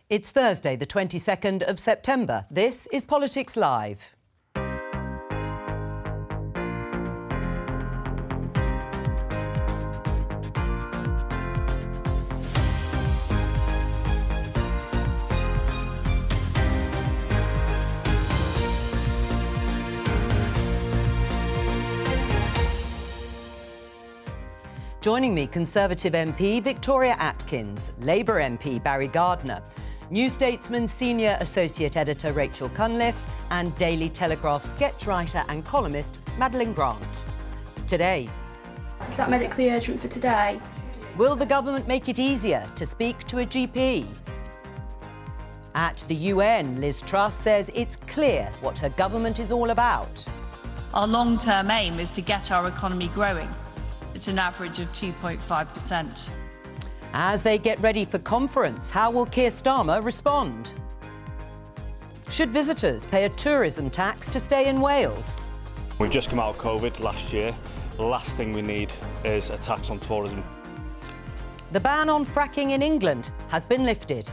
It's Thursday, the 22nd of September. This is Politics Live. Joining me, Conservative MP Victoria Atkins, Labour MP Barry Gardiner, New Statesman Senior Associate Editor Rachel Cunliffe and Daily Telegraph sketch writer and columnist Madeline Grant. Today. Is that medically urgent for today? Will the government make it easier to speak to a GP? At the UN, Liz Truss says it's clear what her government is all about. Our long-term aim is to get our economy growing. It's an average of 2.5%. As they get ready for conference, how will Keir Starmer respond? Should visitors pay a tourism tax to stay in Wales? We've just come out of COVID last year. The last thing we need is a tax on tourism. The ban on fracking in England has been lifted.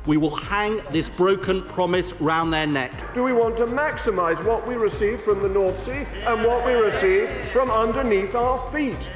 We will hang this broken promise round their neck. Do we want to maximise what we receive from the North Sea and what we receive from underneath our feet?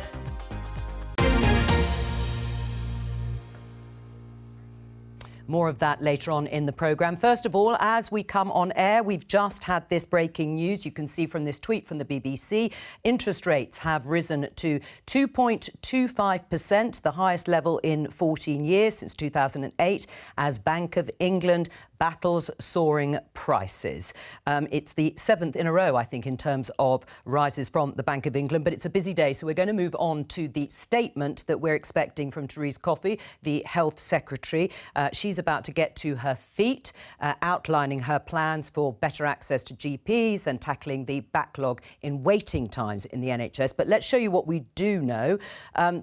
More of that later on in the programme. First of all, as we come on air, we've just had this breaking news. You can see from this tweet from the BBC, interest rates have risen to 2.25%, the highest level in 14 years since 2008, as Bank of England battles soaring prices. It's the seventh in a row, I think, in terms of rises from the Bank of England. But it's a busy day, so we're going to move on to the statement that we're expecting from Therese Coffey, the Health Secretary. She's about to get to her feet, outlining her plans for better access to GPs and tackling the backlog in waiting times in the NHS. But let's show you what we do know.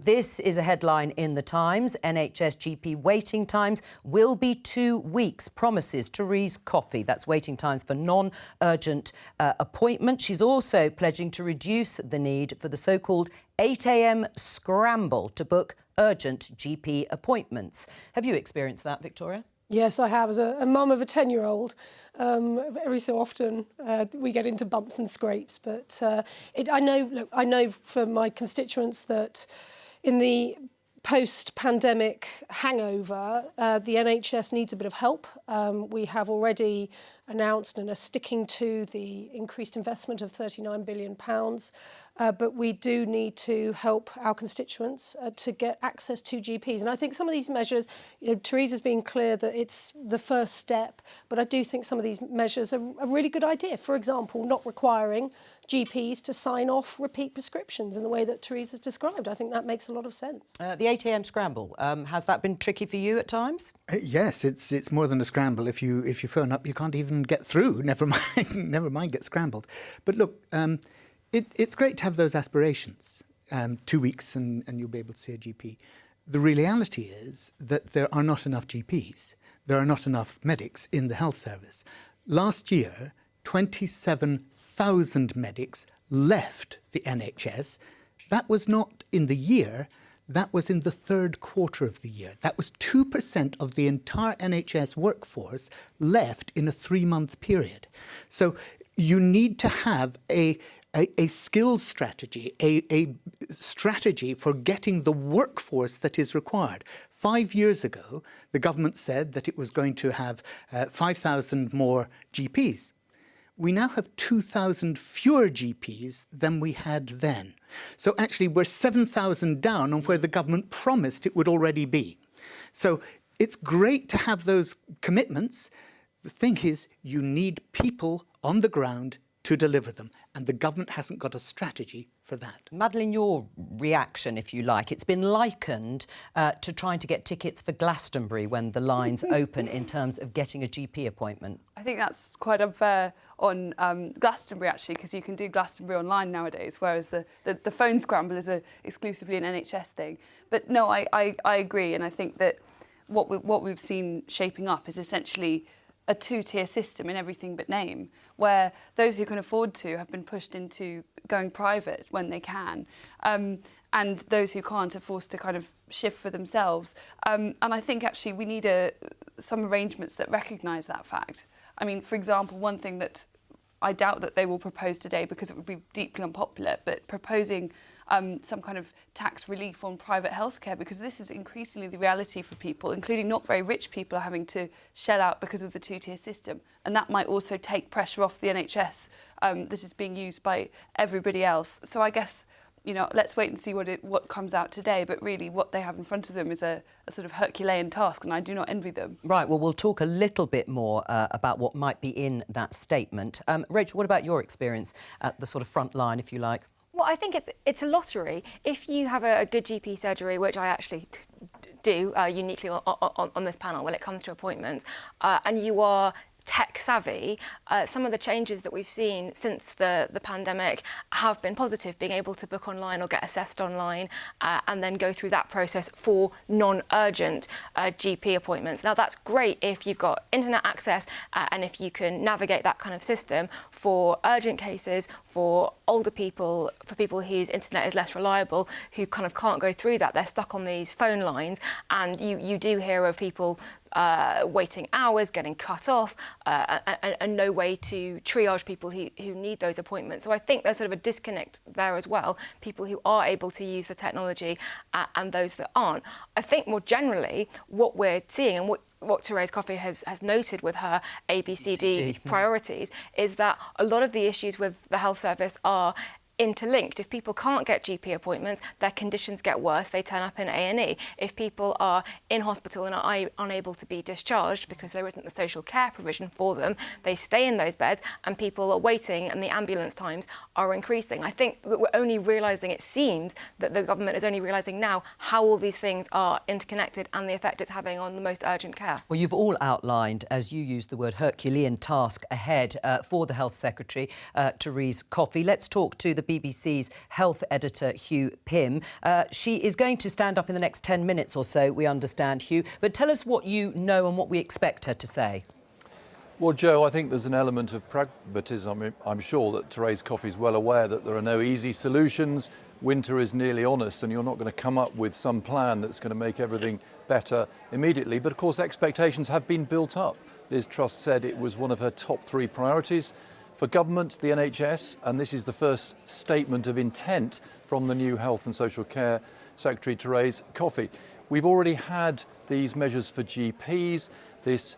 This is a headline in the Times. NHS GP waiting times will be 2 weeks, promises Therese Coffey. That's waiting times for non-urgent appointments. She's also pledging to reduce the need for the so-called 8 a.m. scramble to book urgent GP appointments. Have you experienced that, Victoria? Yes, I have. As a mum of a 10-year-old, every so often we get into bumps and scrapes. But I know from my constituents that in the post-pandemic hangover, the NHS needs a bit of help. We have already announced and are sticking to the increased investment of £39 billion. But we do need to help our constituents to get access to GPs. And I think some of these measures, Theresa's been clear that it's the first step, but I do think some of these measures are a really good idea. For example, not requiring GPs to sign off repeat prescriptions in the way that Theresa's described. I think that makes a lot of sense. The 8 a.m. scramble, has that been tricky for you at times? Yes, it's more than a scramble. If you phone up, you can't even get through. Never mind get scrambled. But look, it's great to have those aspirations. 2 weeks and you'll be able to see a GP. The reality is that there are not enough GPs. There are not enough medics in the health service. Last year, 27,000 medics left the NHS. That was not in the year, that was in the third quarter of the year. That was 2% of the entire NHS workforce left in a 3-month period. So you need to have a skills strategy, a strategy for getting the workforce that is required. 5 years ago, the government said that it was going to have 5,000 more GPs. We now have 2,000 fewer GPs than we had then. So actually we're 7,000 down on where the government promised it would already be. So it's great to have those commitments. The thing is, you need people on the ground to deliver them, and the government hasn't got a strategy for that. Madeline, your reaction, if you like, it's been likened to trying to get tickets for Glastonbury when the lines open in terms of getting a GP appointment. I think that's quite unfair on Glastonbury, actually, because you can do Glastonbury online nowadays, whereas the phone scramble is exclusively an NHS thing. But no, I agree, and I think that what we've seen shaping up is essentially a two-tier system in everything but name, where those who can afford to have been pushed into going private when they can, and those who can't are forced to kind of shift for themselves. And I think actually we need some arrangements that recognise that fact. I mean, for example, one thing that I doubt that they will propose today because it would be deeply unpopular, but proposing some kind of tax relief on private healthcare, because this is increasingly the reality for people, including not very rich people, are having to shell out because of the two-tier system. And that might also take pressure off the NHS that is being used by everybody else. So I guess, you know, let's wait and see what comes out today. But really what they have in front of them is a sort of Herculean task, and I do not envy them. Right, well, we'll talk a little bit more about what might be in that statement. Rachel, what about your experience at the sort of front line, if you like? Well, I think it's a lottery. If you have a good GP surgery, which I actually do uniquely on this panel when it comes to appointments, and you are tech savvy, some of the changes that we've seen since the pandemic have been positive, being able to book online or get assessed online and then go through that process for non-urgent GP appointments. Now that's great if you've got internet access and if you can navigate that kind of system. For urgent cases, for older people, for people whose internet is less reliable, who kind of can't go through that, they're stuck on these phone lines, and you do hear of people waiting hours, getting cut off, and no way to triage people who need those appointments. So I think there's sort of a disconnect there as well, people who are able to use the technology and those that aren't. I think more generally, what we're seeing and what Therese Coffey has noted with her ABCD priorities is that a lot of the issues with the health service are interlinked. If people can't get GP appointments, their conditions get worse, they turn up in A&E. If people are in hospital and are unable to be discharged because there isn't the social care provision for them, they stay in those beds and people are waiting and the ambulance times are increasing. I think that we're only realising, it seems, that the government is only realising now how all these things are interconnected and the effect it's having on the most urgent care. Well, you've all outlined, as you used the word, Herculean task ahead for the Health Secretary, Therese Coffey. Let's talk to the BBC's health editor, Hugh Pym. She is going to stand up in the next 10 minutes or so, we understand, Hugh. But tell us what you know and what we expect her to say. Well, Jo, I think there's an element of pragmatism. I'm sure that Therese Coffey's well aware that there are no easy solutions. Winter is nearly on us, and you're not going to come up with some plan that's going to make everything better immediately. But of course, expectations have been built up. Liz Truss said it was one of her top 3 priorities. For government, the NHS, and this is the first statement of intent from the new Health and Social Care Secretary, Therese Coffey. We've already had these measures for GPs, this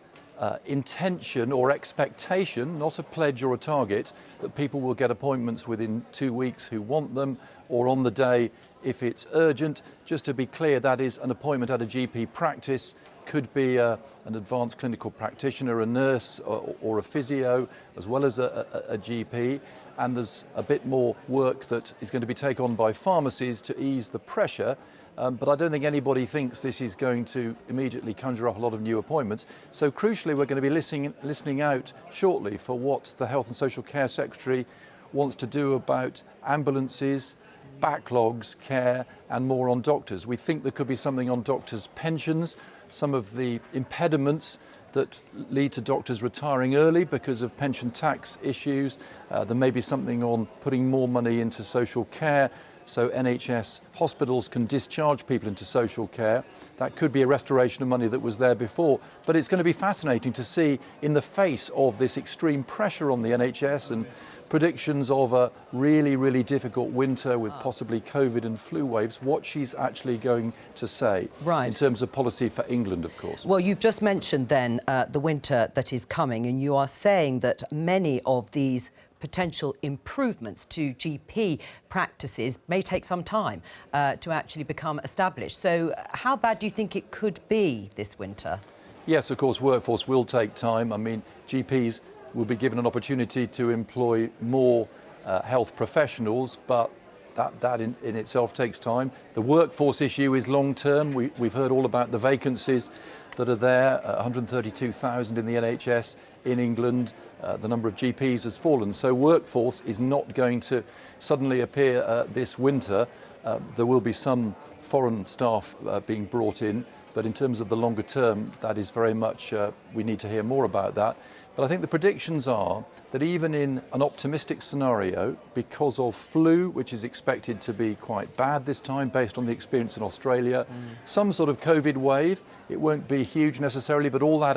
intention or expectation, not a pledge or a target, that people will get appointments within 2 weeks who want them, or on the day if it's urgent. Just to be clear, that is an appointment at a GP practice. Could be an advanced clinical practitioner, a nurse or a physio, as well as a GP. And there's a bit more work that is going to be taken on by pharmacies to ease the pressure. But I don't think anybody thinks this is going to immediately conjure up a lot of new appointments. So crucially, we're going to be listening out shortly for what the Health and Social Care Secretary wants to do about ambulances, backlogs, care, and more on doctors. We think there could be something on doctors' pensions, some of the impediments that lead to doctors retiring early because of pension tax issues. There may be something on putting more money into social care, so NHS hospitals can discharge people into social care. That could be a restoration of money that was there before. But it's going to be fascinating to see, in the face of this extreme pressure on the NHS and predictions of a really, really difficult winter with possibly COVID and flu waves, what she's actually going to say in terms of policy for England, of course. Well, you've just mentioned then the winter that is coming, and you are saying that many of these potential improvements to GP practices may take some time to actually become established. So how bad do you think it could be this winter? Yes, of course, workforce will take time. I mean, GPs will be given an opportunity to employ more health professionals, but that in itself takes time. The workforce issue is long term. We've heard all about the vacancies that are there, 132,000 in the NHS in England. The number of GPs has fallen. So workforce is not going to suddenly appear this winter. There will be some foreign staff being brought in, But in terms of the longer term, that is very much, we need to hear more about that. But I think the predictions are that even in an optimistic scenario, because of flu, which is expected to be quite bad this time based on the experience in Australia, some sort of COVID wave, it won't be huge necessarily, but all that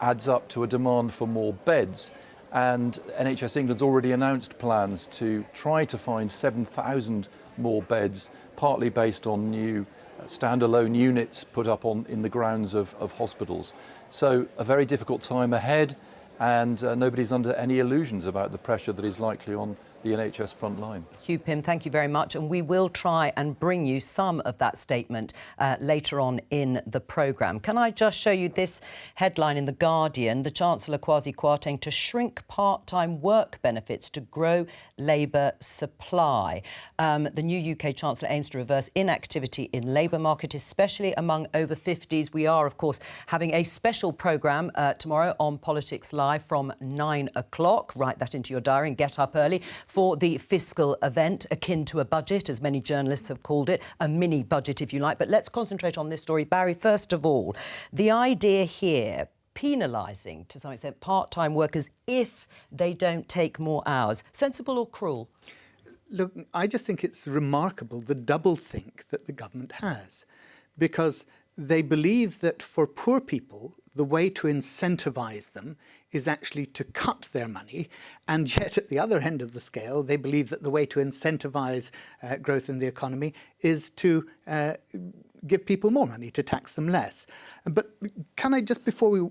adds up to a demand for more beds. And NHS England's already announced plans to try to find 7,000 more beds, partly based on new standalone units put up in the grounds of hospitals. So a very difficult time ahead, and nobody's under any illusions about the pressure that is likely on the NHS front line. Hugh Pym, thank you very much, and we will try and bring you some of that statement later on in the programme. Can I just show you this headline in The Guardian? The Chancellor Kwasi Kwarteng to shrink part-time work benefits to grow labour supply. The new UK Chancellor aims to reverse inactivity in labour market, especially among over 50s. We are, of course, having a special programme tomorrow on Politics Live from 9 o'clock. Write that into your diary and get up early for the fiscal event, akin to a budget, as many journalists have called it, a mini budget, if you like. But let's concentrate on this story. Barry, first of all, the idea here, penalising, to some extent, part-time workers if they don't take more hours. Sensible or cruel? Look, I just think it's remarkable, the doublethink that the government has, because they believe that for poor people, the way to incentivise them is actually to cut their money, and yet at the other end of the scale, they believe that the way to incentivise growth in the economy is to give people more money, to tax them less. But can I, just before we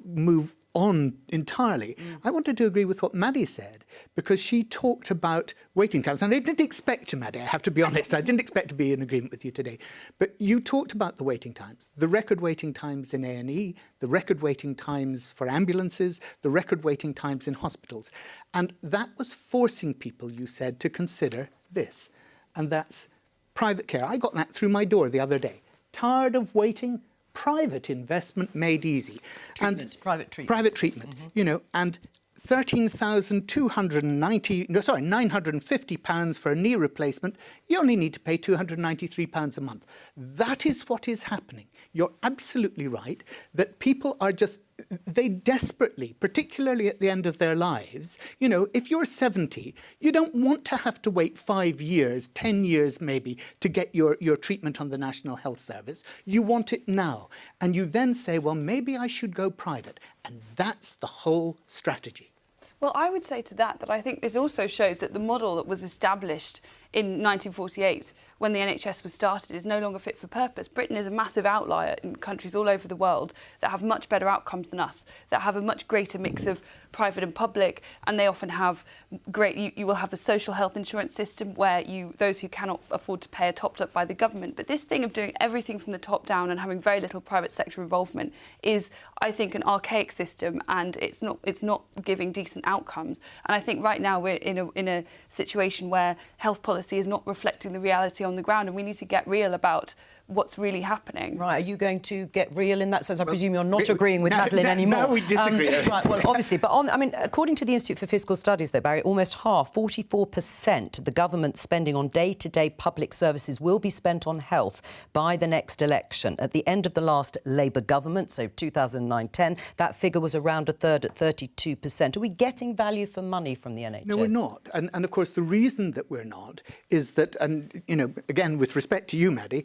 move on entirely, I wanted to agree with what Maddie said, because she talked about waiting times. And I didn't expect to, Maddie, I have to be honest, I didn't expect to be in agreement with you today. But you talked about the waiting times, the record waiting times in A&E, the record waiting times for ambulances, the record waiting times in hospitals. And that was forcing people, you said, to consider this. And that's private care. I got that through my door the other day. Tired of waiting? Private investment made easy. Private treatment. Private treatment, you know, and £950 for a knee replacement, you only need to pay £293 a month. That is what is happening. You're absolutely right that people are just, they desperately, particularly at the end of their lives, you know, if you're 70, you don't want to have to wait 5 years, 10 years maybe, to get your treatment on the National Health Service. You want it now. And you then say, well, maybe I should go private. And that's the whole strategy. Well, I would say to that I think this also shows that the model that was established in 1948 when the NHS was started is no longer fit for purpose. Britain is a massive outlier in countries all over the world that have much better outcomes than us, that have a much greater mix of private and public, and they often have you will have a social health insurance system where those who cannot afford to pay are topped up by the government. But this thing of doing everything from the top down and having very little private sector involvement is, I think, an archaic system, and it's not giving decent outcomes. And I think right now we're in a situation where health policy is not reflecting the reality on the ground, and we need to get real about what's really happening. Right, are you going to get real in that sense? I presume you're not agreeing with Madeleine anymore. No, we disagree. Right, well, obviously, but according to the Institute for Fiscal Studies, though, Barry, almost half, 44% of the government's spending on day-to-day public services will be spent on health by the next election. At the end of the last Labour government, so 2009-10, that figure was around a third at 32%. Are we getting value for money from the NHS? No, we're not. And of course, the reason that we're not is that, and, you know, again, with respect to you, Maddie,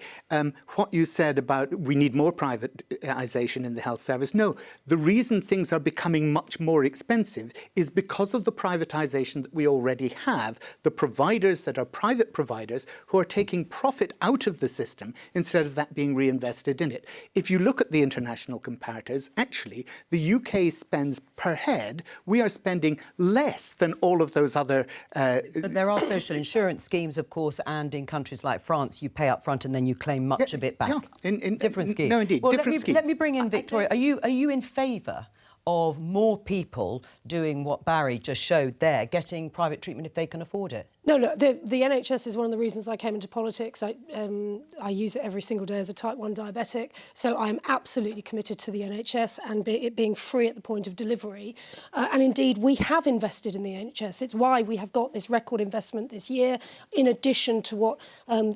what you said about we need more privatisation in the health service. No, the reason things are becoming much more expensive is because of the privatisation that we already have. The providers that are private providers who are taking profit out of the system instead of that being reinvested in it. If you look at the international comparators, actually, the UK spends per head, we are spending less than all of those other... But there are social insurance schemes, of course, and in countries like France, you pay up front and then you claim much of it back. Yeah, in different schemes. No, indeed, well, different schemes. Let me bring in Victoria. Are you in favour of more people doing what Barry just showed there, getting private treatment if they can afford it? No, look, the NHS is one of the reasons I came into politics. I use it every single day as a type 1 diabetic, so I'm absolutely committed to the NHS and it being free at the point of delivery. And indeed, we have invested in the NHS. It's why we have got this record investment this year, in addition to what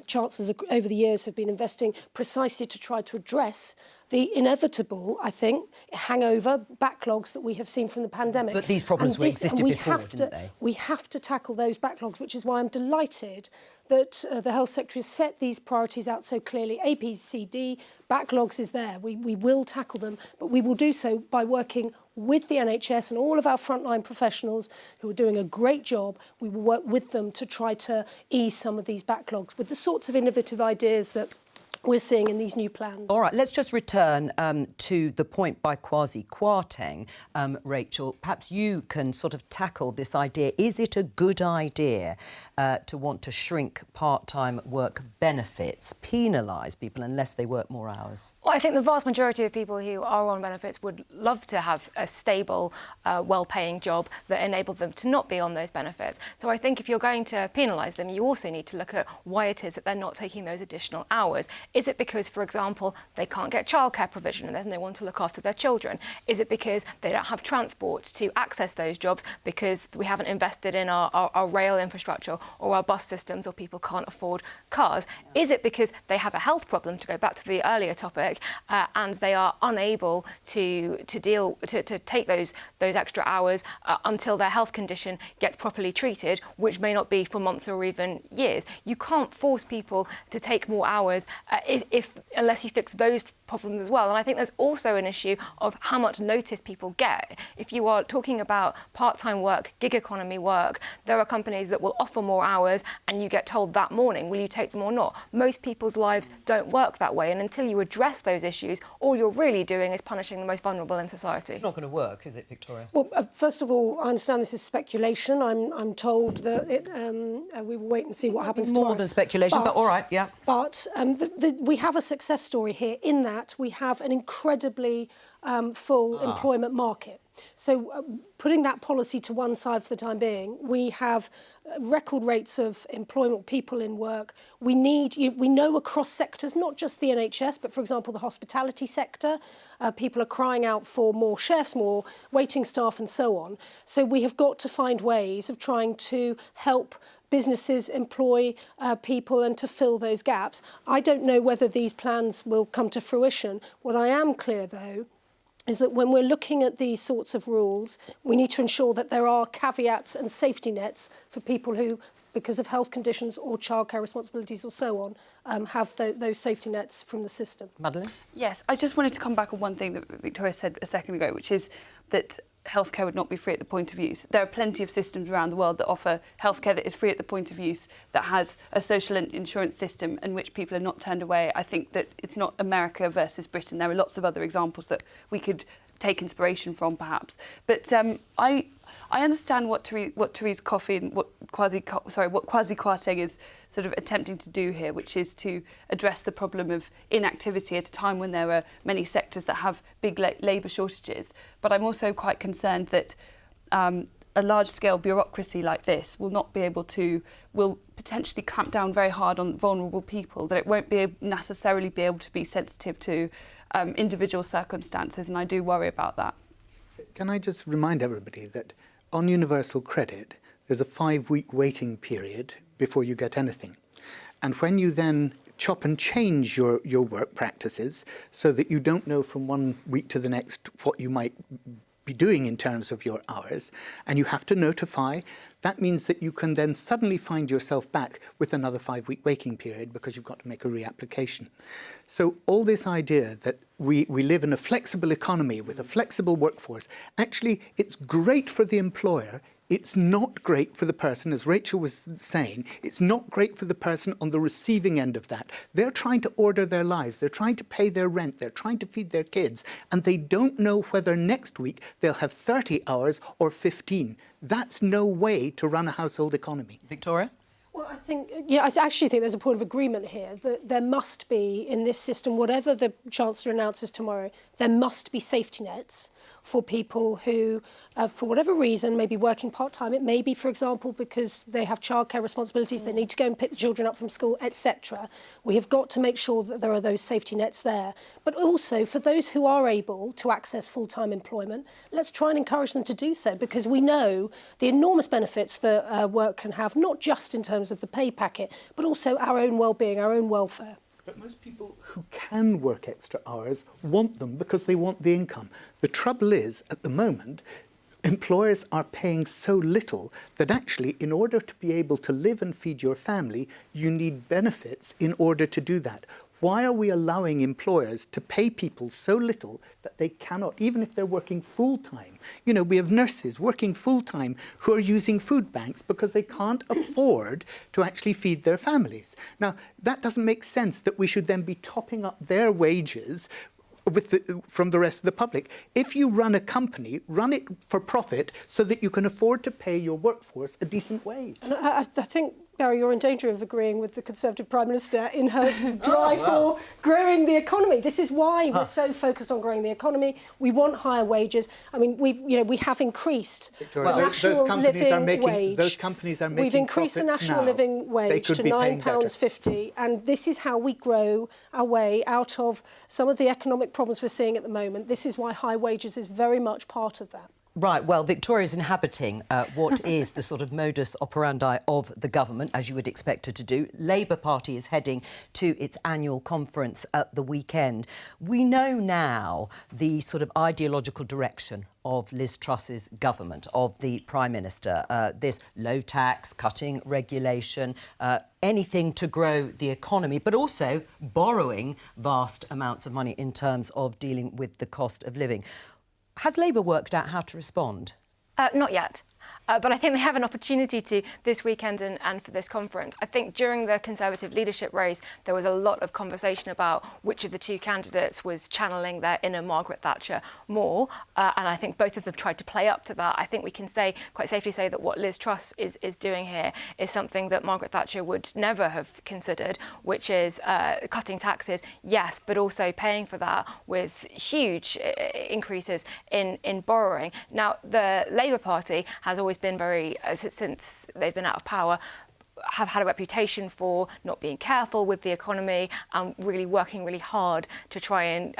chancellors over the years have been investing precisely to try to address the inevitable, I think, hangover backlogs that we have seen from the pandemic. But these problems existed before, didn't they? We have to tackle those backlogs, which is why I'm delighted that the Health Secretary has set these priorities out so clearly. APCD, backlogs is there. We will tackle them, but we will do so by working with the NHS and all of our frontline professionals who are doing a great job. We will work with them to try to ease some of these backlogs with the sorts of innovative ideas that we're seeing in these new plans. All right, let's just return to the point by Kwasi Kwarteng. Rachel, perhaps you can sort of tackle this idea. Is it a good idea to want to shrink part-time work benefits, penalise people unless they work more hours? Well, I think the vast majority of people who are on benefits would love to have a stable, well-paying job that enabled them to not be on those benefits. So I think if you're going to penalise them, you also need to look at why it is that they're not taking those additional hours. Is it because, for example, they can't get childcare provision and there's no one to look after their children? Is it because they don't have transport to access those jobs because we haven't invested in our rail infrastructure or our bus systems, or people can't afford cars? Is it because they have a health problem, to go back to the earlier topic, and they are unable to take those extra hours until their health condition gets properly treated, which may not be for months or even years? You can't force people to take more hours unless you fix those problems as well. And I think there's also an issue of how much notice people get. If you are talking about part-time work, gig economy work, there are companies that will offer more hours and you get told that morning, will you take them or not? Most people's lives don't work that way, and until you address those issues, all you're really doing is punishing the most vulnerable in society. It's not going to work, is it, Victoria? Well, first of all, I understand this is speculation. I'm told that we will wait and see what happens tomorrow. More than speculation, but all right, yeah. But we have a success story here in that we have an incredibly full employment market. So putting that policy to one side for the time being, we have record rates of employment, people in work. We know across sectors, not just the NHS, but for example, the hospitality sector, people are crying out for more chefs, more waiting staff and so on. So we have got to find ways of trying to help businesses employ people and to fill those gaps. I don't know whether these plans will come to fruition. What I am clear, though, is that when we're looking at these sorts of rules, we need to ensure that there are caveats and safety nets for people who, because of health conditions or childcare responsibilities or so on, have those safety nets from the system. Madeleine? Yes, I just wanted to come back on one thing that Victoria said a second ago, which is that healthcare would not be free at the point of use. There are plenty of systems around the world that offer healthcare that is free at the point of use, that has a social insurance system in which people are not turned away. I think that it's not America versus Britain. There are lots of other examples that we could take inspiration from, perhaps. But I understand what Therese Coffey and what Kwasi Kwarteng is sort of attempting to do here, which is to address the problem of inactivity at a time when there are many sectors that have big labour shortages. But I'm also quite concerned that a large-scale bureaucracy like this will potentially clamp down very hard on vulnerable people, that it won't necessarily be able to be sensitive to individual circumstances, and I do worry about that. Can I just remind everybody that on universal credit, there's a 5-week waiting period before you get anything. And when you then chop and change your work practices so that you don't know from one week to the next what you might be doing in terms of your hours, and you have to notify, that means that you can then suddenly find yourself back with another 5-week waiting period because you've got to make a reapplication. So all this idea that we live in a flexible economy with a flexible workforce, actually it's great for the employer. It's not great for the person, as Rachel was saying, it's not great for the person on the receiving end of that. They're trying to order their lives, they're trying to pay their rent, they're trying to feed their kids, and they don't know whether next week they'll have 30 hours or 15. That's no way to run a household economy. Victoria? Well, I actually think there's a point of agreement here that there must be, in this system, whatever the Chancellor announces tomorrow, there must be safety nets for people who, for whatever reason, may be working part-time. It may be, for example, because they have childcare responsibilities, they need to go and pick the children up from school, etc. We have got to make sure that there are those safety nets there. But also, for those who are able to access full-time employment, let's try and encourage them to do so, because we know the enormous benefits that work can have, not just in terms of the pay packet, but also our own well-being, our own welfare. But most people who can work extra hours want them because they want the income. The trouble is, at the moment, employers are paying so little that actually, in order to be able to live and feed your family, you need benefits in order to do that. Why are we allowing employers to pay people so little that they cannot, even if they're working full-time? You know, we have nurses working full-time who are using food banks because they can't afford to actually feed their families. Now, that doesn't make sense that we should then be topping up their wages from the rest of the public. If you run a company, run it for profit so that you can afford to pay your workforce a decent wage. And I think, Barry, you're in danger of agreeing with the Conservative Prime Minister in her drive for growing the economy. This is why we're so focused on growing the economy. We want higher wages. I mean, we have increased Victoria, the national living wage. Those companies are making We've increased the national living wage to £9.50, and this is how we grow our way out of some of the economic problems we're seeing at the moment. This is why high wages is very much part of that. Right, well, Victoria's inhabiting what is the sort of modus operandi of the government, as you would expect her to do. Labour Party is heading to its annual conference at the weekend. We know now the sort of ideological direction of Liz Truss's government, of the Prime Minister. This low tax, cutting regulation, anything to grow the economy, but also borrowing vast amounts of money in terms of dealing with the cost of living. Has Labour worked out how to respond? Not yet. But I think they have an opportunity to this weekend and for this conference. I think during the Conservative leadership race, there was a lot of conversation about which of the two candidates was channeling their inner Margaret Thatcher more. And I think both of them tried to play up to that. I think we can quite safely say that what Liz Truss is doing here is something that Margaret Thatcher would never have considered, which is cutting taxes, yes, but also paying for that with huge increases in borrowing. Now, the Labour Party has always been very, since they've been out of power, have had a reputation for not being careful with the economy and really working really hard to try and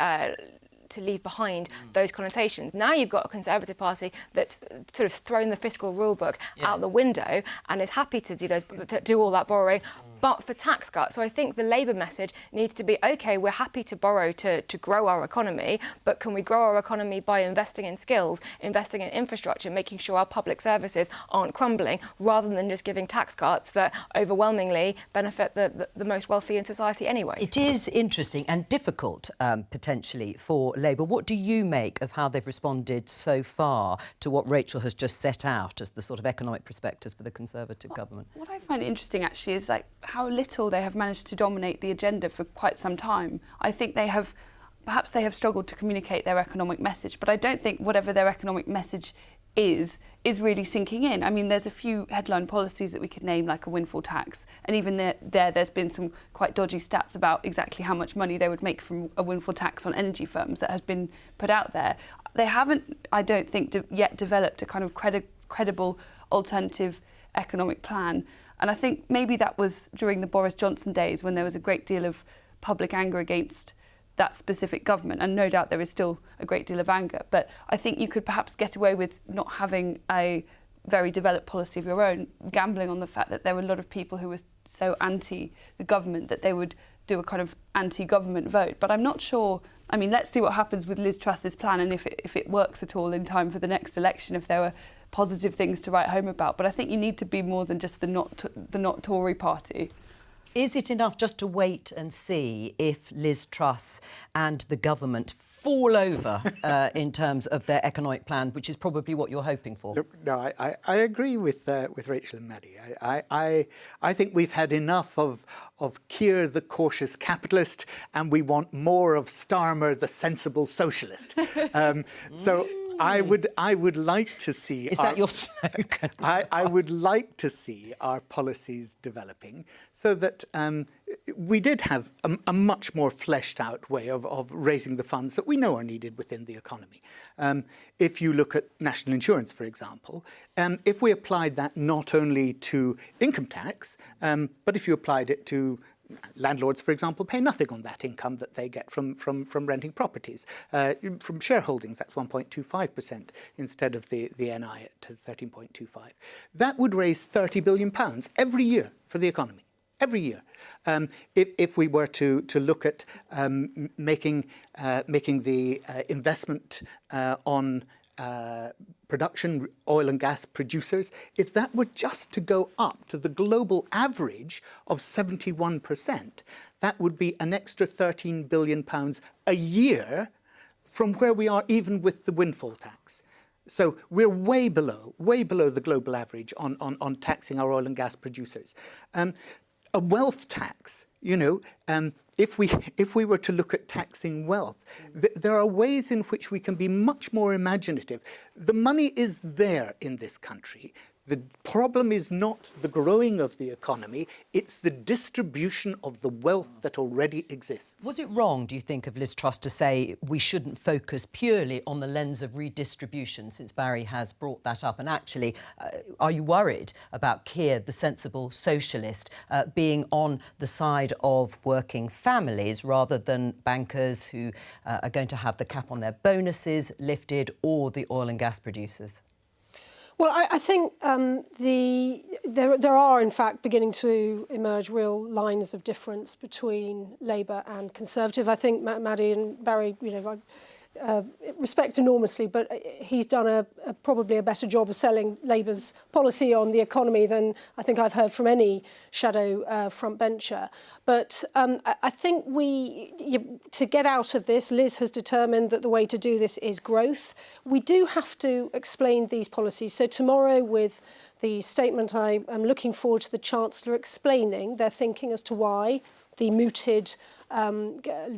to leave behind those connotations. Now you've got a Conservative Party that's sort of thrown the fiscal rule book out the window and is happy to do all that borrowing, but for tax cuts. So I think the Labour message needs to be, OK, we're happy to borrow to grow our economy, but can we grow our economy by investing in skills, investing in infrastructure, making sure our public services aren't crumbling, rather than just giving tax cuts that overwhelmingly benefit the most wealthy in society anyway. It is interesting and difficult, potentially, for Labour. What do you make of how they've responded so far to what Rachel has just set out as the sort of economic prospectus for the Conservative government? What I find interesting, actually, is how little they have managed to dominate the agenda for quite some time. I think perhaps they have struggled to communicate their economic message, but I don't think whatever their economic message is really sinking in. I mean, there's a few headline policies that we could name, like a windfall tax, and even there's been some quite dodgy stats about exactly how much money they would make from a windfall tax on energy firms that has been put out there. They haven't, I don't think, yet developed a kind of credible alternative economic plan. And I think maybe that was during the Boris Johnson days, when there was a great deal of public anger against that specific government, and no doubt there is still a great deal of anger. But I think you could perhaps get away with not having a very developed policy of your own, gambling on the fact that there were a lot of people who were so anti the government that they would do a kind of anti-government vote. But I'm not sure. I mean, let's see what happens with Liz Truss's plan, and if it works at all in time for the next election, if there were positive things to write home about. But I think you need to be more than just the not Tory party. Is it enough just to wait and see if Liz Truss and the government fall over in terms of their economic plan, which is probably what you're hoping for? No, I agree with Rachel and Maddie. I think we've had enough of Keir the cautious capitalist, and we want more of Starmer the sensible socialist. So I would like to see. Is that your slogan? I would like to see our policies developing so that we did have a much more fleshed out way of raising the funds that we know are needed within the economy. If you look at national insurance, for example, if we applied that not only to income tax, but if you applied it to landlords, for example, pay nothing on that income that they get from renting properties. From shareholdings, that's 1.25% instead of the NI at 13.25. That would raise £30 billion every year for the economy. Every year. If we were to look at making the investment on production, oil and gas producers, if that were just to go up to the global average of 71%, that would be an extra £13 billion a year from where we are even with the windfall tax. So we're way below the global average on taxing our oil and gas producers. A wealth tax, if we were to look at taxing wealth, there are ways in which we can be much more imaginative. The money is there in this country. The problem is not the growing of the economy, it's the distribution of the wealth that already exists. Was it wrong, do you think, of Liz Truss to say we shouldn't focus purely on the lens of redistribution, since Barry has brought that up? And actually, are you worried about Keir, the sensible socialist, being on the side of working families rather than bankers who are going to have the cap on their bonuses lifted, or the oil and gas producers? Well, I think there are, in fact, beginning to emerge real lines of difference between Labour and Conservative. I think Maddie and Barry, I respect enormously, but he's done probably a better job of selling Labour's policy on the economy than I think I've heard from any shadow frontbencher. But I think to get out of this, Liz has determined that the way to do this is growth. We do have to explain these policies. So tomorrow, with the statement, I am looking forward to the Chancellor explaining their thinking as to why the mooted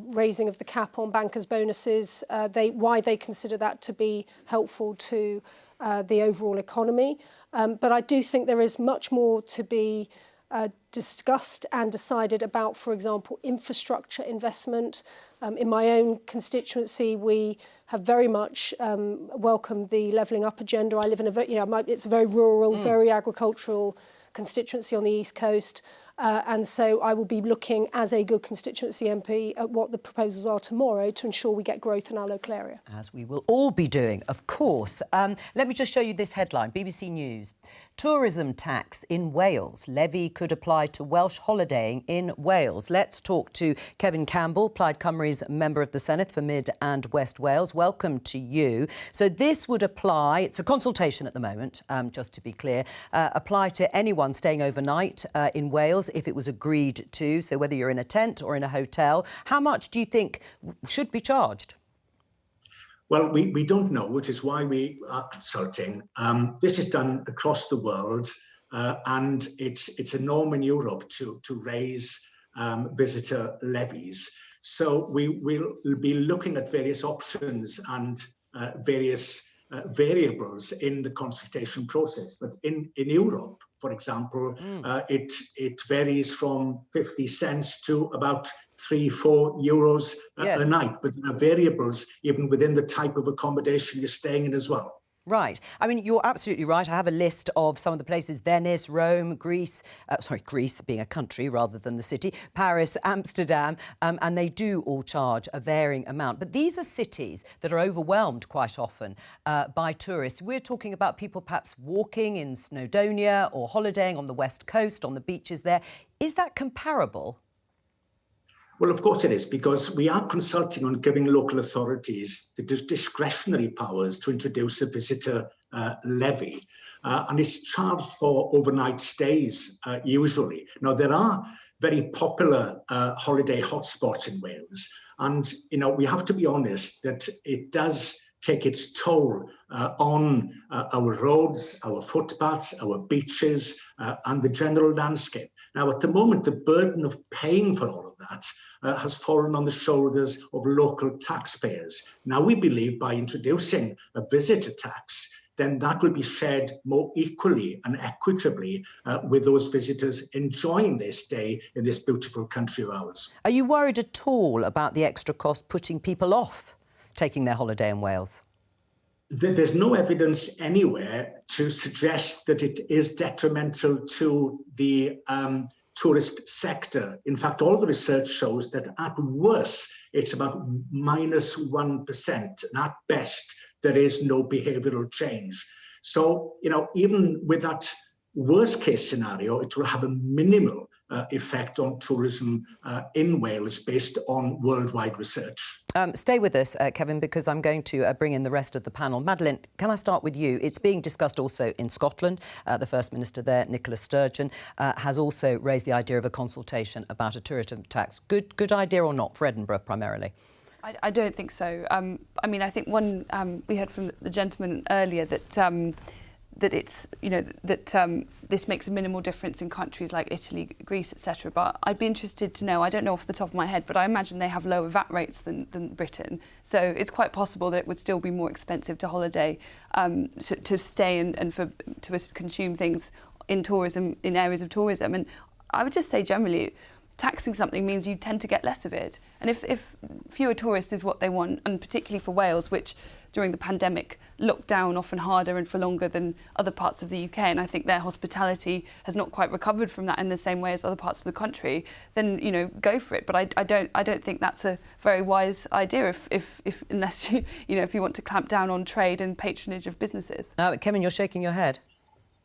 raising of the cap on bankers' bonuses, why they consider that to be helpful to the overall economy. But I do think there is much more to be discussed and decided about, for example, infrastructure investment. In my own constituency, we have very much welcomed the levelling up agenda. I live in it's a very rural, very agricultural constituency on the East Coast. And so I will be looking, as a good constituency MP, at what the proposals are tomorrow to ensure we get growth in our local area. As we will all be doing, of course. Let me just show you this headline, BBC News. Tourism tax in Wales. Levy could apply to Welsh holidaying in Wales. Let's talk to Kevin Campbell, Plaid Cymru's member of the Senedd for Mid and West Wales. Welcome to you. So this would apply, it's a consultation at the moment, just to be clear, apply to anyone staying overnight in Wales if it was agreed to. So whether you're in a tent or in a hotel, how much do you think should be charged? Well, we don't know, which is why we are consulting. This is done across the world, and it's a norm in Europe to raise visitor levies. So we will be looking at various options and various variables in the consultation process. But in Europe, for example, it varies from 50 cents to about €3-4 a night. But there are variables even within the type of accommodation you're staying in as well. Right. I mean, you're absolutely right. I have a list of some of the places: Venice, Rome, Greece, Greece being a country rather than the city, Paris, Amsterdam, and they do all charge a varying amount. But these are cities that are overwhelmed quite often by tourists. We're talking about people perhaps walking in Snowdonia or holidaying on the West Coast, on the beaches there. Is that comparable? Well, of course it is, because we are consulting on giving local authorities the discretionary powers to introduce a visitor levy. And it's charged for overnight stays, usually. Now, there are very popular holiday hotspots in Wales. And, we have to be honest that it does take its toll on our roads, our footpaths, our beaches, and the general landscape. Now, at the moment, the burden of paying for all of that has fallen on the shoulders of local taxpayers. Now, we believe by introducing a visitor tax, then that will be shared more equally and equitably with those visitors enjoying their stay in this beautiful country of ours. Are you worried at all about the extra cost putting people off taking their holiday in Wales? There's no evidence anywhere to suggest that it is detrimental to the tourist sector. In fact, all the research shows that at worst, it's about -1%, and at best, there is no behavioural change. So, even with that worst case scenario, it will have a minimal effect on tourism in Wales based on worldwide research. Stay with us, Kevin, because I'm going to bring in the rest of the panel. Madeleine, can I start with you? It's being discussed also in Scotland. The First Minister there, Nicola Sturgeon, has also raised the idea of a consultation about a tourism tax. Good idea or not, for Edinburgh primarily? I don't think so. I mean, I think we heard from the gentleman earlier that it's this makes a minimal difference in countries like Italy, Greece, etc. But I'd be interested to know. I don't know off the top of my head, but I imagine they have lower VAT rates than Britain. So it's quite possible that it would still be more expensive to holiday, to stay and to consume things in tourism, in areas of tourism. And I would just say generally, taxing something means you tend to get less of it. And if fewer tourists is what they want, and particularly for Wales, which during the pandemic locked down often harder and for longer than other parts of the UK, and I think their hospitality has not quite recovered from that in the same way as other parts of the country, then go for it. But I don't think that's a very wise idea if unless if you want to clamp down on trade and patronage of businesses. Kevin, you're shaking your head.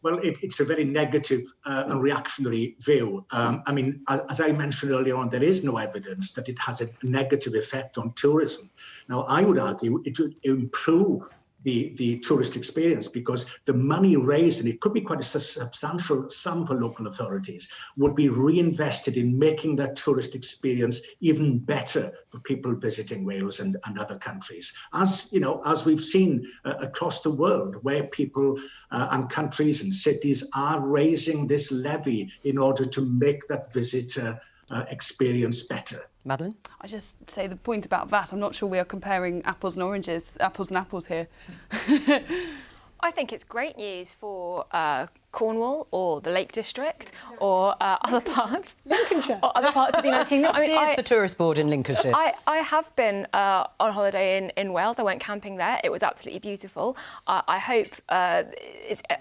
Well, it's a very negative and reactionary view. I mean, as I mentioned earlier on, there is no evidence that it has a negative effect on tourism. Now, I would argue it would improve the tourist experience, because the money raised, and it could be quite a substantial sum for local authorities, would be reinvested in making that tourist experience even better for people visiting Wales and other countries. As we've seen across the world, where people and countries and cities are raising this levy in order to make that visitor experience better. Madeleine? I just say the point about VAT, I'm not sure we are comparing apples and oranges, apples and apples here. I think it's great news for Cornwall or the Lake District or other parts. Lincolnshire. Or other parts of the United Kingdom. I mean, Here's the tourist board in Lincolnshire. I have been on holiday in Wales. I went camping there. It was absolutely beautiful. I hope,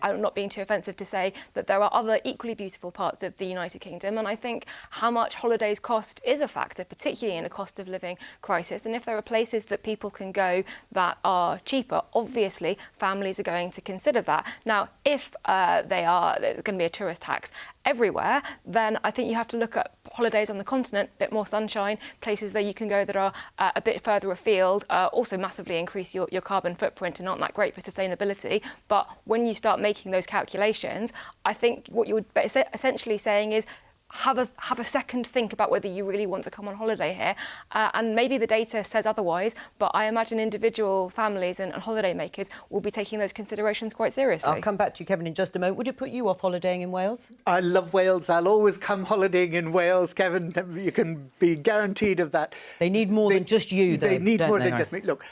I'm not being too offensive to say that there are other equally beautiful parts of the United Kingdom, and I think how much holidays cost is a factor, particularly in a cost of living crisis. And if there are places that people can go that are cheaper, obviously families are going to consider that. Now, if there's going to be a tourist tax everywhere, then I think you have to look at holidays on the continent, a bit more sunshine, places that you can go that are a bit further afield, also massively increase your carbon footprint and aren't that great for sustainability. But when you start making those calculations, I think what you're essentially saying is have a second think about whether you really want to come on holiday here. And maybe the data says otherwise, but I imagine individual families and holiday makers will be taking those considerations quite seriously. I'll come back to you, Kevin, in just a moment. Would it put you off holidaying in Wales? I love Wales. I'll always come holidaying in Wales, Kevin. You can be guaranteed of that. They need more than just you, though. They need more than they? just me. Look,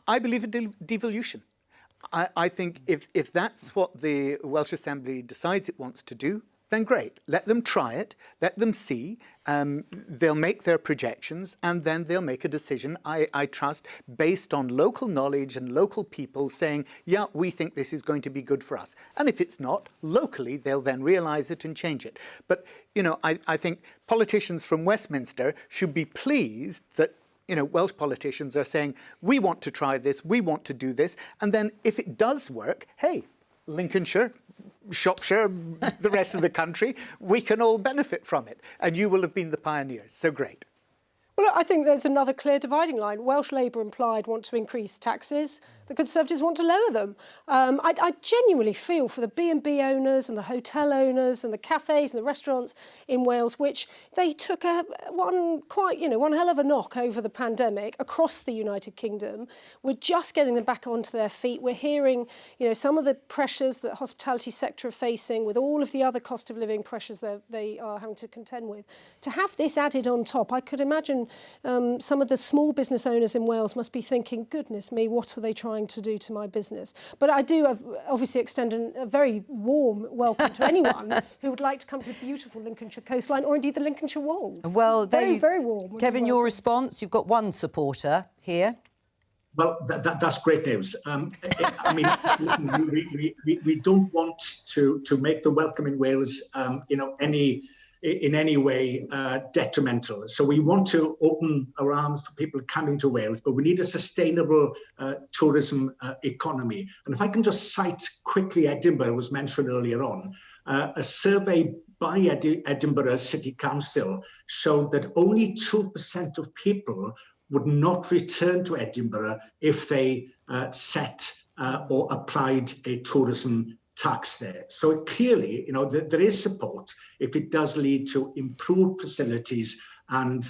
I believe in devolution. I think if that's what the Welsh Assembly decides it wants to do, then great. Let them try it. Let them see. They'll make their projections, and then they'll make a decision, I trust, based on local knowledge and local people saying, yeah, we think this is going to be good for us. And if it's not, locally, they'll then realise it and change it. But, I think politicians from Westminster should be pleased that Welsh politicians are saying, we want to try this, we want to do this. And then if it does work, hey, Lincolnshire, Shropshire, the rest of the country, we can all benefit from it. And you will have been the pioneers. So great. Well, I think there's another clear dividing line. Welsh Labour and Plaid want to increase taxes. The Conservatives want to lower them. I genuinely feel for the B&B owners and the hotel owners and the cafes and the restaurants in Wales, which they took one hell of a knock over the pandemic across the United Kingdom. We're just getting them back onto their feet. We're hearing, some of the pressures that the hospitality sector are facing with all of the other cost of living pressures that they are having to contend with. To have this added on top, I could imagine some of the small business owners in Wales must be thinking, goodness me, what are they trying to do to my business? But I do obviously extend a very warm welcome to anyone who would like to come to the beautiful Lincolnshire coastline or indeed the Lincolnshire Wolds. Well, very warm. Kevin, your response? You've got one supporter here. Well, that's great news. I mean, listen, we don't want to make the welcome in Wales, in any way detrimental. So we want to open our arms for people coming to Wales, but we need a sustainable tourism economy. And if I can just cite quickly, Edinburgh was mentioned earlier on. A survey by Edinburgh City Council showed that only 2% of people would not return to Edinburgh if they set or applied a tourism tax there. So clearly, there is support if it does lead to improved facilities and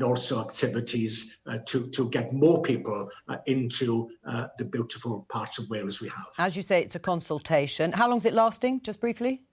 also activities to get more people into the beautiful parts of Wales we have. As you say, it's a consultation. How long is it lasting, just briefly?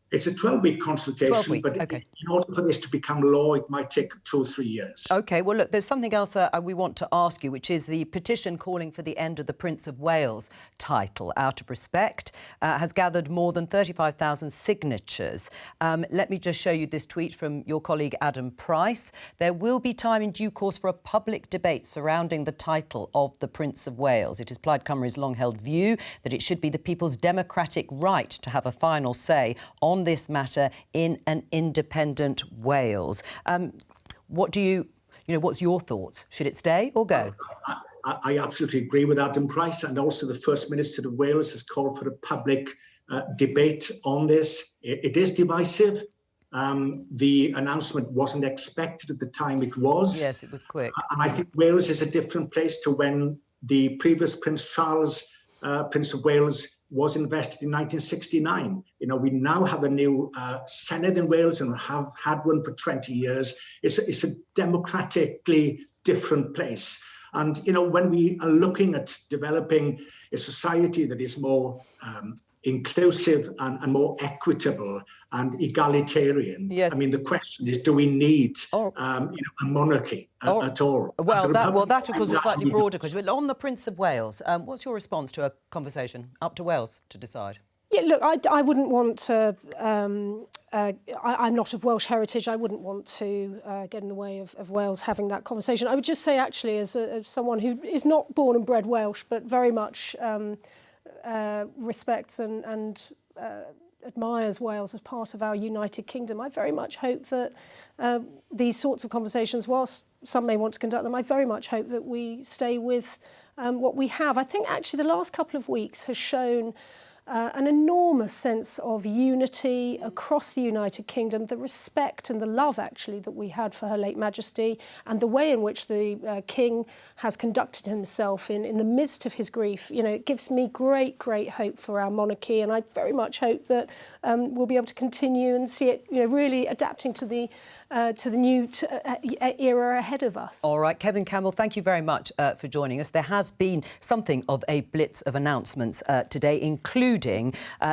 It's a 12-week consultation, 12 weeks, but okay. In order for this to become law, it might take 2 or 3 years. OK, well, look, there's something else we want to ask you, which is the petition calling for the end of the Prince of Wales title, out of respect, has gathered more than 35,000 signatures. Let me just show you this tweet from your colleague Adam Price. There will be time in due course for a public debate surrounding the title of the Prince of Wales. It is Plaid Cymru's long-held view that it should be the people's democratic right to have a final say on this matter in an independent Wales. What's your thoughts? Should it stay or go? I absolutely agree with Adam Price, and also the First Minister of Wales has called for a public debate on this. It is divisive. The announcement wasn't expected at the time it was. Yes, it was quick. And I think Wales is a different place to when the previous Prince Charles, Prince of Wales, was invested in 1969. We now have a new Senedd in Wales and have had one for 20 years. It's a democratically different place. And, when we are looking at developing a society that is more inclusive and more equitable and egalitarian, yes. I mean, the question is, do we need a monarchy at all? Well, that of course is slightly broader question. On the Prince of Wales, what's your response to a conversation? Up to Wales to decide. Yeah, look, I wouldn't want to... I'm not of Welsh heritage. I wouldn't want to get in the way of Wales having that conversation. I would just say, actually, as someone who is not born and bred Welsh, but very much respects and admires Wales as part of our United Kingdom, I very much hope that these sorts of conversations, whilst some may want to conduct them, I very much hope that we stay with what we have. I think, actually, the last couple of weeks has shown an enormous sense of unity across the United Kingdom, the respect and the love, actually, that we had for Her late Majesty, and the way in which the King has conducted himself in the midst of his grief. It gives me great hope for our monarchy, and I very much hope that we'll be able to continue and see it, really adapting to the new era ahead of us. All right, Kevin Campbell, thank you very much for joining us. There has been something of a blitz of announcements today, including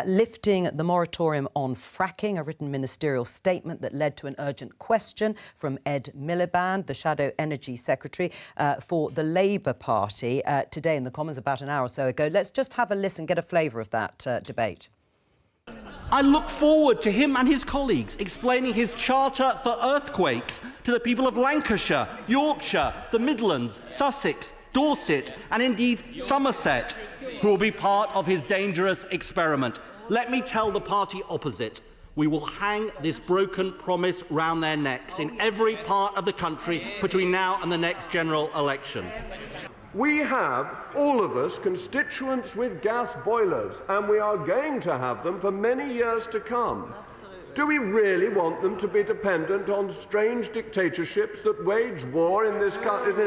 lifting the moratorium on fracking, a written ministerial statement that led to an urgent question from Ed Miliband, the Shadow Energy Secretary for the Labour Party, today in the Commons about an hour or so ago. Let's just have a listen, get a flavour of that debate. I look forward to him and his colleagues explaining his charter for earthquakes to the people of Lancashire, Yorkshire, the Midlands, Sussex, Dorset, and indeed Somerset, who will be part of his dangerous experiment. Let me tell the party opposite. We will hang this broken promise round their necks in every part of the country between now and the next general election. We have, all of us, constituents with gas boilers, and we are going to have them for many years to come. Do we really want them to be dependent on strange dictatorships that wage war in this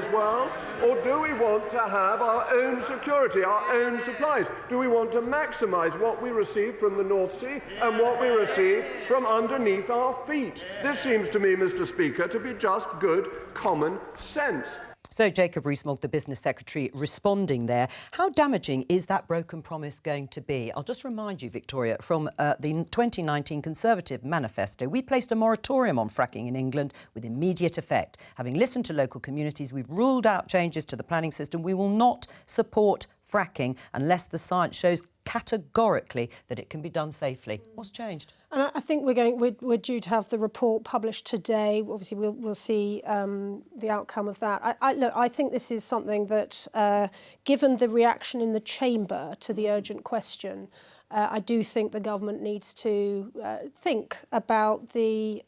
world? Or do we want to have our own security, our own supplies? Do we want to maximise what we receive from the North Sea and what we receive from underneath our feet? This seems to me, Mr. Speaker, to be just good common sense. So Jacob Rees-Mogg, the Business Secretary, responding there. How damaging is that broken promise going to be? I'll just remind you, Victoria, from the 2019 Conservative manifesto, we placed a moratorium on fracking in England with immediate effect. Having listened to local communities, we've ruled out changes to the planning system. We will not support fracking unless the science shows categorically that it can be done safely. What's changed? And I think we're due to have the report published today. Obviously, we'll see the outcome of that. Look, I think this is something that, given the reaction in the chamber to the urgent question, I do think the government needs to think about the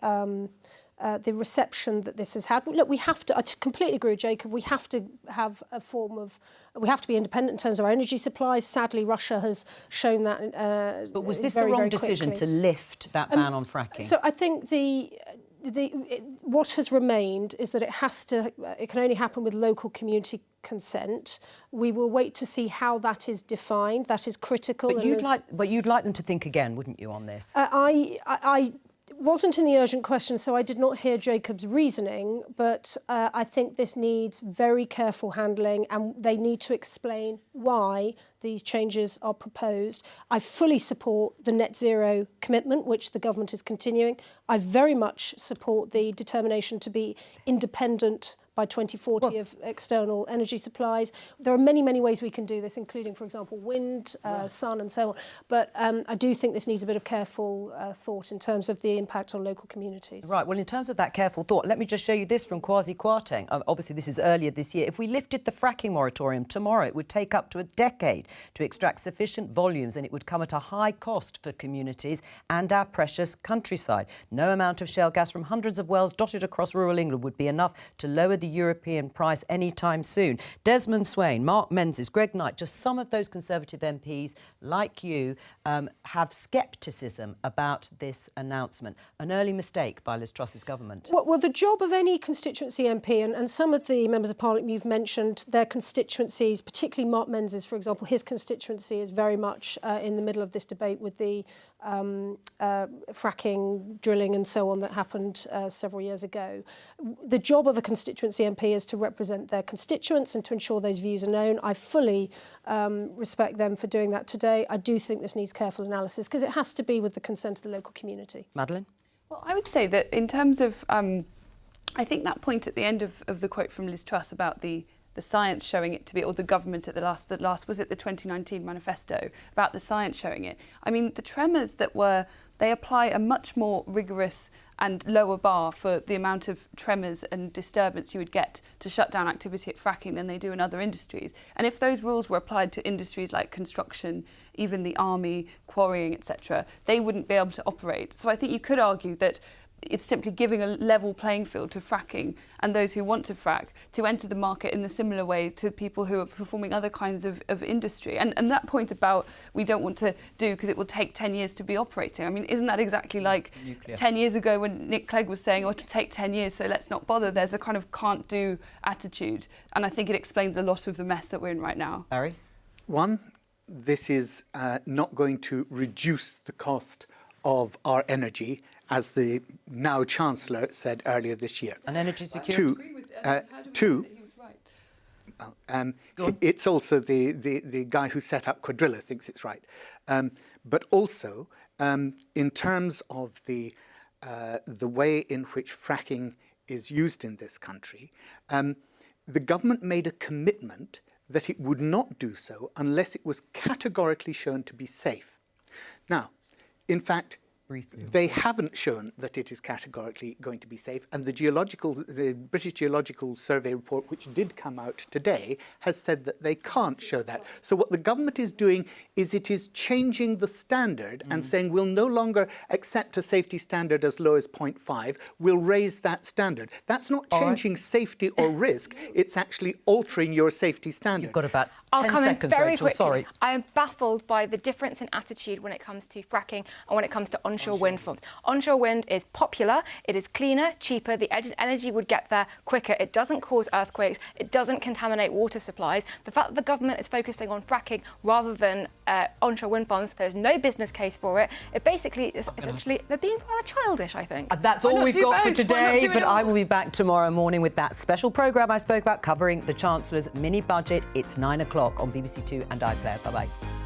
reception that this has had. Look, we have to, I completely agree with Jacob, we have to have a form of, we have to be independent in terms of our energy supplies. Sadly, Russia has shown that But was this very, the wrong very decision quickly. to lift that ban on fracking? So I think what has remained is that it can only happen with local community consent. We will wait to see how that is defined. That is critical. But you'd like them to think again, wouldn't you, on this? I wasn't in the urgent question, so I did not hear Jacob's reasoning, but I think this needs very careful handling and they need to explain why these changes are proposed. I fully support the net zero commitment, which the government is continuing. I very much support the determination to be independent by 2040 of external energy supplies. There are many, many ways we can do this, including, for example, wind, sun and so on. But I do think this needs a bit of careful thought in terms of the impact on local communities. Right, well, in terms of that careful thought, let me just show you this from Kwasi Kwarteng. Obviously, this is earlier this year. If we lifted the fracking moratorium tomorrow, it would take up to a decade to extract sufficient volumes and it would come at a high cost for communities and our precious countryside. No amount of shale gas from hundreds of wells dotted across rural England would be enough to lower the European price anytime soon. Desmond Swain, Mark Menzies, Greg Knight, just some of those Conservative MPs, like you, have scepticism about this announcement. An early mistake by Liz Truss's government. Well, the job of any constituency MP, and some of the members of Parliament you've mentioned, their constituencies, particularly Mark Menzies, for example, his constituency is very much in the middle of this debate with the fracking, drilling and so on that happened several years ago. The job of a constituency MP is to represent their constituents and to ensure those views are known. I fully respect them for doing that today. I do think this needs careful analysis because it has to be with the consent of the local community. Madeleine? Well, I would say that in terms of, I think that point at the end of the quote from Liz Truss about the science showing it to be, or the government at the last, was it the 2019 manifesto, about the science showing it? I mean, the tremors they apply a much more rigorous and lower bar for the amount of tremors and disturbance you would get to shut down activity at fracking than they do in other industries. And if those rules were applied to industries like construction, even the army, quarrying, etc., they wouldn't be able to operate. So I think you could argue that it's simply giving a level playing field to fracking and those who want to frack to enter the market in a similar way to people who are performing other kinds of industry. And that point about we don't want to do because it will take 10 years to be operating. I mean, isn't that exactly like nuclear? 10 years ago when Nick Clegg was saying, oh, it'll take 10 years, so let's not bother. There's a kind of can't do attitude. And I think it explains a lot of the mess that we're in right now. Barry? One, this is not going to reduce the cost of our energy, as the now Chancellor said earlier this year. And energy security? It's also the guy who set up Quadrilla thinks it's right. But also, in terms of the way in which fracking is used in this country, the government made a commitment that it would not do so unless it was categorically shown to be safe. Now, in fact, they haven't shown that it is categorically going to be safe, and the British Geological Survey report, which did come out today, has said that they can't show that. So what the government is doing is it is changing the standard and saying we'll no longer accept a safety standard as low as 0.5, we'll raise that standard. That's not changing safety or risk, it's actually altering your safety standard. You've got about I'll 10 come in seconds, very Rachel, quickly. sorry. I am baffled by the difference in attitude when it comes to fracking and when it comes to onshore wind farms. Onshore wind is popular, it is cleaner, cheaper, the energy would get there quicker, it doesn't cause earthquakes, it doesn't contaminate water supplies. The fact that the government is focusing on fracking rather than onshore wind farms, there's no business case for it. It basically is essentially, they're being rather childish, I think. That's all we've got for today, but I will be back tomorrow morning with that special programme I spoke about covering the Chancellor's mini budget. It's 9 o'clock on BBC Two and iPlayer. Bye-bye.